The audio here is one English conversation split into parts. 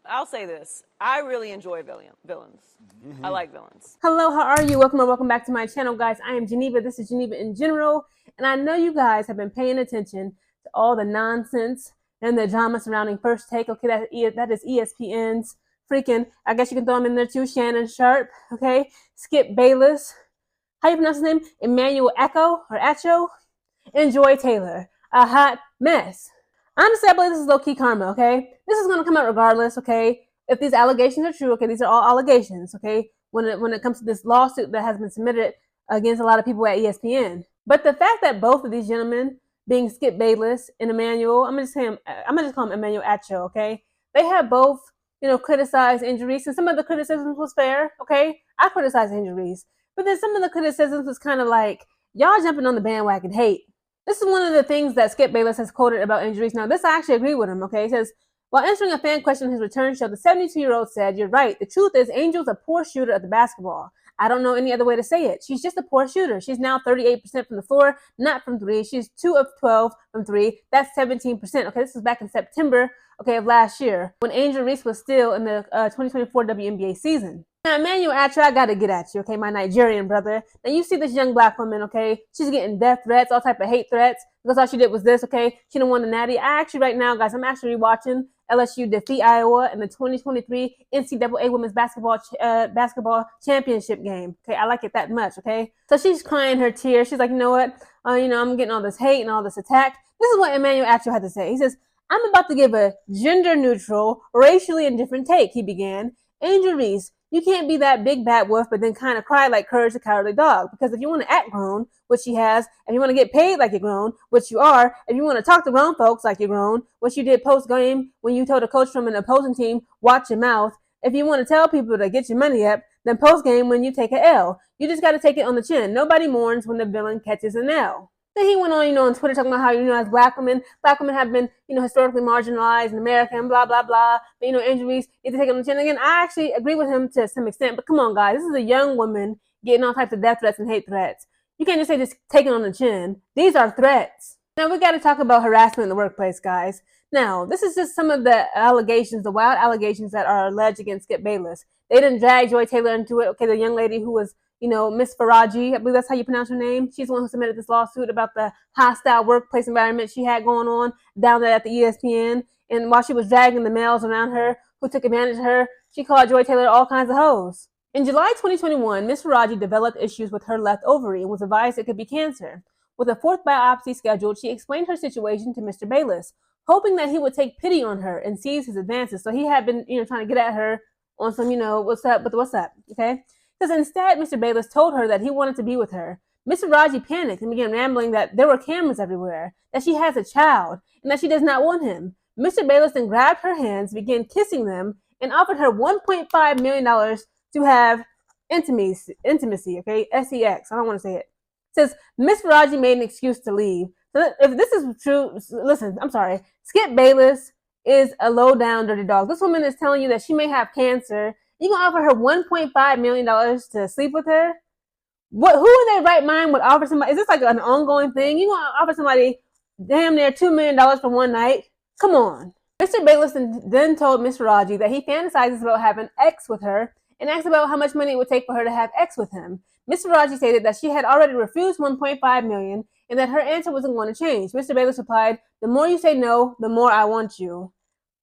I'll say this. I really enjoy villains. Mm-hmm. I like villains. Hello, how are you? Welcome back to my channel, guys. I am Geneva. This is Geneva in general, and I know you guys have been paying attention to all the nonsense and the drama surrounding First Take. Okay, that is ESPN's freaking. I guess you can throw them in there too. Shannon Sharp. Okay, Skip Bayless. How you pronounce his name? Emmanuel Acho, and Joy Taylor. A hot mess. Honestly, I believe this is low-key karma, okay? This is going to come out regardless, okay? If these allegations are true, okay, these are all allegations, okay? When it comes to this lawsuit that has been submitted against a lot of people at ESPN. But the fact that both of these gentlemen, being Skip Bayless and Emmanuel, I'm gonna just call him Emmanuel Acho, okay? They have both, criticized injuries, and some of the criticisms was fair, okay? I criticized injuries. But then some of the criticisms was kind of like, y'all jumping on the bandwagon hate. This is one of the things that Skip Bayless has quoted about injuries. Now, this I actually agree with him, okay? He says, while answering a fan question in his return show, the 72-year-old said, "You're right. The truth is Angel's a poor shooter at the basketball. I don't know any other way to say it. She's just a poor shooter. She's now 38% from the floor, not from three. She's 2 of 12 from three. That's 17%. Okay, this was back in September, of last year, when Angel Reese was still in the 2024 WNBA season. Now, Emmanuel Acho, I gotta get at you, okay, my Nigerian brother. Now, you see this young black woman, okay? She's getting death threats, all type of hate threats, because all she did was this, okay? She didn't won the natty. Right now, guys, I'm actually watching LSU defeat Iowa in the 2023 NCAA Women's Basketball Championship game. Okay, I like it that much, okay? So she's crying her tears. She's like, you know what? I'm getting all this hate and all this attack. This is what Emmanuel Acho had to say. He says, "I'm about to give a gender-neutral, racially indifferent take," he began. "Angel Reese, you can't be that big bad wolf, but then kind of cry like Courage the Cowardly Dog. Because if you want to act grown, which she has, if you want to get paid like you're grown, which you are, if you want to talk to grown folks like you're grown, which you did post-game when you told a coach from an opposing team, watch your mouth. If you want to tell people to get your money up, then post-game when you take an L. You just got to take it on the chin. Nobody mourns when the villain catches an L." Then he went on, on Twitter talking about how, as black women have been, historically marginalized in America and blah, blah, blah. But, injuries need to take it on the chin. Again, I actually agree with him to some extent. But come on, guys. This is a young woman getting all types of death threats and hate threats. You can't just say just take it on the chin. These are threats. Now, we got to talk about harassment in the workplace, guys. Now, this is just some of the allegations, the wild allegations that are alleged against Skip Bayless. They didn't drag Joy Taylor into it. Okay, the young lady who was Miss Faraji, I believe that's how you pronounce her name. She's the one who submitted this lawsuit about the hostile workplace environment she had going on down there at the ESPN. And while she was dragging the males around her who took advantage of her, she called Joy Taylor all kinds of hoes. In July 2021, Miss Faraji developed issues with her left ovary and was advised it could be cancer. With a fourth biopsy scheduled, she explained her situation to Mr. Bayless, hoping that he would take pity on her and seize his advances. So he had been, trying to get at her on some, what's up, okay? Because instead, Mr. Bayless told her that he wanted to be with her. Miss Raji panicked and began rambling that there were cameras everywhere, that she has a child, and that she does not want him. Mr. Bayless then grabbed her hands, began kissing them, and offered her $1.5 million to have intimacy, okay? SEX, I don't want to say it. It says, Miss Raji made an excuse to leave. So if this is true, listen, I'm sorry. Skip Bayless is a low-down dirty dog. This woman is telling you that she may have cancer. You gonna offer her $1.5 million to sleep with her? Who in their right mind would offer somebody? Is this like an ongoing thing? You gonna offer somebody damn near $2 million for one night? Come on. Mr. Bayless then told Miss Raji that he fantasizes about having X with her and asked about how much money it would take for her to have X with him. Mr. Raji stated that she had already refused $1.5 million and that her answer wasn't going to change. Mr. Bayless replied, "The more you say no, the more I want you."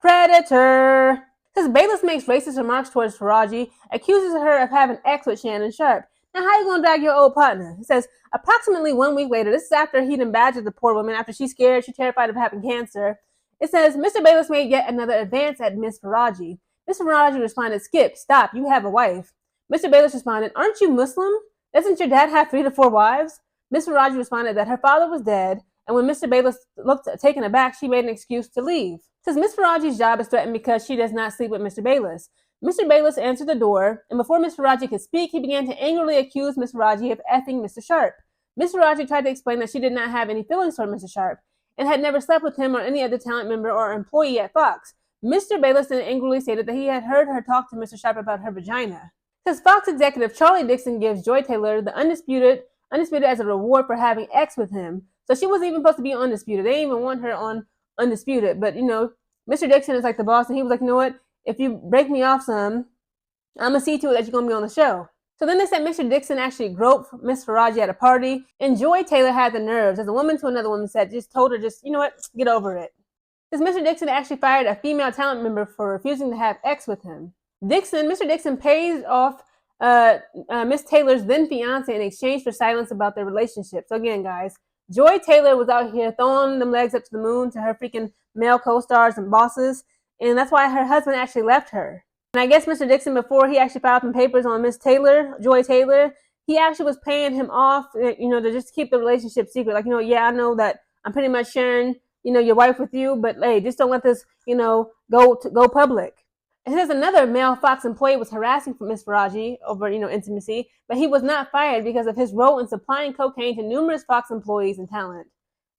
Predator. Says Bayless makes racist remarks towards Faraji, accuses her of having X with Shannon Sharp. Now, how you gonna drag your old partner? He says, approximately 1 week later, this is after he done badgered the poor woman after she's scared, she's terrified of having cancer. It says, Mr. Bayless made yet another advance at Miss Faraji. Miss Faraji responded, "Skip, stop, you have a wife." Mr. Bayless responded, "Aren't you Muslim? Doesn't your dad have 3 to 4 wives?" Miss Faraji responded that her father was dead, and when Mr. Bayless looked taken aback, she made an excuse to leave. Says Miss Faraji's job is threatened because she does not sleep with Mr. Bayless. Mr. Bayless answered the door, and before Miss Faraji could speak, he began to angrily accuse Miss Faraji of effing Mr. Sharp. Miss Faraji tried to explain that she did not have any feelings for Mr. Sharp and had never slept with him or any other talent member or employee at Fox. Mr. Bayless then angrily stated that he had heard her talk to Mr. Sharp about her vagina. Says Fox executive Charlie Dixon gives Joy Taylor the undisputed as a reward for having X with him. So she wasn't even supposed to be undisputed. They didn't even want her on undisputed. But, Mr. Dixon is like the boss, and he was like, you know what? if you break me off some, I'm going to see to it that you're going to be on the show. So then they said Mr. Dixon actually groped Miss Faraji at a party, and Joy Taylor had the nerves, as a woman to another woman said, just told her, you know what, get over it. Because Mr. Dixon actually fired a female talent member for refusing to have sex with him. Mr. Dixon pays off Miss Taylor's then fiance in exchange for silence about their relationship. So again, guys, Joy Taylor was out here throwing them legs up to the moon to her freaking male co-stars and bosses, and that's why her husband actually left her. And I guess Mr. Dixon, before he actually filed some papers on Miss Taylor, Joy Taylor, he actually was paying him off, to just keep the relationship secret. Like, yeah, I know that I'm pretty much sharing, your wife with you, but hey, just don't let this, go public. And here's another male Fox employee was harassing Miss Faraji over, intimacy, but he was not fired because of his role in supplying cocaine to numerous Fox employees and talent.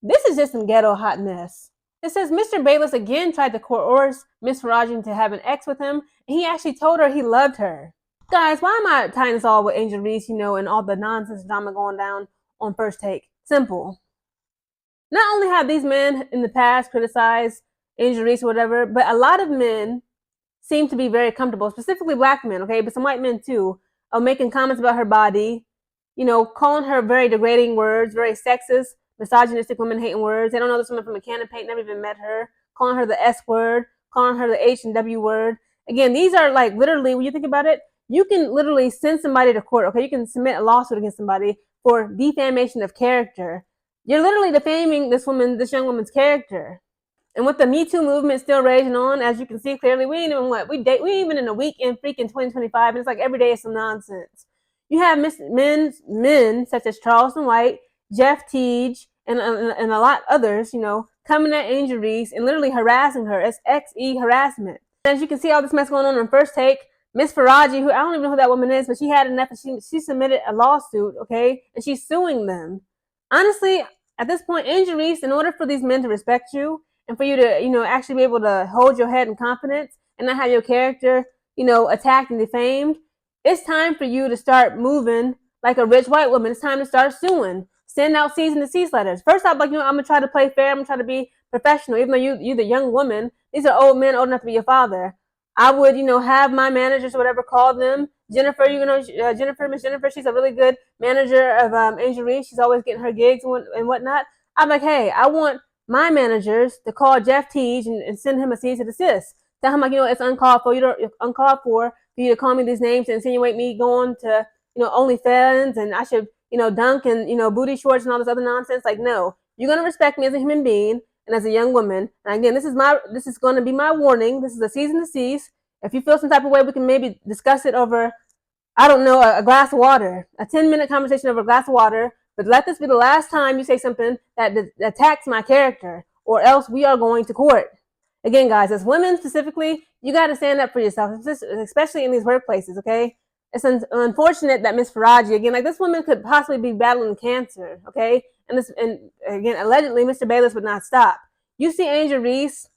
This is just some ghetto hotness. It says Mr. Bayless again tried to coerce Miss Faraji to have an ex with him, and he actually told her he loved her. Guys, why am I tying this all with Angel Reese, and all the nonsense drama going down on First Take? Simple. Not only have these men in the past criticized Angel Reese or whatever, but a lot of men seem to be very comfortable, specifically black men, okay, but some white men too, of making comments about her body, calling her very degrading words, very sexist, misogynistic, women-hating words. They don't know this woman from a can of paint, never even met her, calling her the S word, calling her the H and W word. Again, these are like literally, when you think about it, you can literally send somebody to court, okay? You can submit a lawsuit against somebody for defamation of character. You're literally defaming this young woman's character. And with the Me Too movement still raging on, as you can see clearly, we ain't even in a week in freaking 2025, and it's like every day is some nonsense. You have men such as Charleston White, Jeff Teague, and a lot others, coming at Angel Reese and literally harassing her. It's XE harassment. As you can see all this mess going on in First Take, Miss Faraji, who I don't even know who that woman is, but she had enough and she submitted a lawsuit, okay? And she's suing them. Honestly, at this point, Angel Reese, in order for these men to respect you and for you to, actually be able to hold your head in confidence and not have your character, attacked and defamed, it's time for you to start moving like a rich white woman. It's time to start suing. Send out cease and desist letters. First off, I'm going to try to play fair. I'm going to try to be professional. Even though you're the young woman, these are old men old enough to be your father. I would, have my managers or whatever call them. Jennifer, Miss Jennifer, she's a really good manager of Angel Reese. She's always getting her gigs and whatnot. I'm like, hey, I want my managers to call Jeff Teague and send him a cease and desist. Tell him, like, it's uncalled for. It's uncalled for you to call me these names to insinuate me going to, OnlyFans and I should, dunk and, booty shorts and all this other nonsense. Like, no, you're going to respect me as a human being and as a young woman. And again, this is going to be my warning. This is a cease and desist. If you feel some type of way, we can maybe discuss it over, I don't know, a glass of water, a 10-minute conversation over a glass of water. But let this be the last time you say something that attacks my character, or else we are going to court. Again, guys, as women specifically, you got to stand up for yourself, especially in these workplaces, okay? It's unfortunate that Miss Faraji, again, like this woman could possibly be battling cancer, okay? And again, allegedly, Mr. Bayless would not stop. You see Angel Reese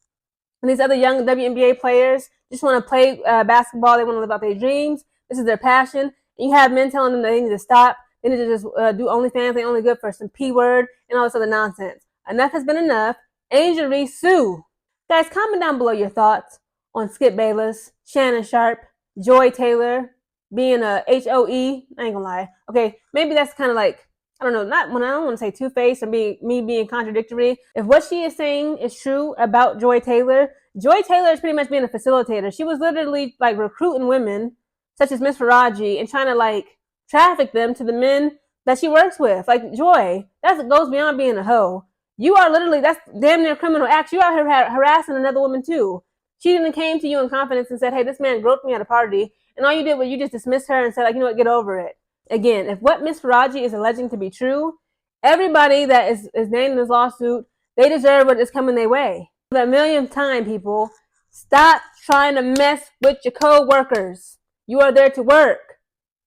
and these other young WNBA players just want to play basketball. They want to live out their dreams. This is their passion. And you have men telling them they need to stop. They need to just do OnlyFans. They're only good for some P word and all this other nonsense. Enough has been enough. Angel Reese, sue. Guys, comment down below your thoughts on Skip Bayless, Shannon Sharpe, Joy Taylor, being a HOE. I ain't gonna lie. Okay, maybe that's kind of like, I don't know, I don't want to say two-faced or me being contradictory. If what she is saying is true about Joy Taylor is pretty much being a facilitator. She was literally like recruiting women such as Miss Faraji and trying to like traffic them to the men that she works with. Like, Joy, that goes beyond being a hoe. You are literally, that's damn near criminal acts. You out here harassing another woman too. She didn't came to you in confidence and said, hey, this man groped me at a party. And all you did was you just dismissed her and said, like, get over it. Again, if what Miss Faraji is alleging to be true, everybody that is named in this lawsuit, they deserve what is coming their way. For the millionth time, people, stop trying to mess with your co-workers. You are there to work.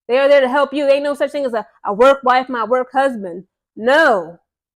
They are there to help you. There ain't no such thing as a work wife, my work husband. No.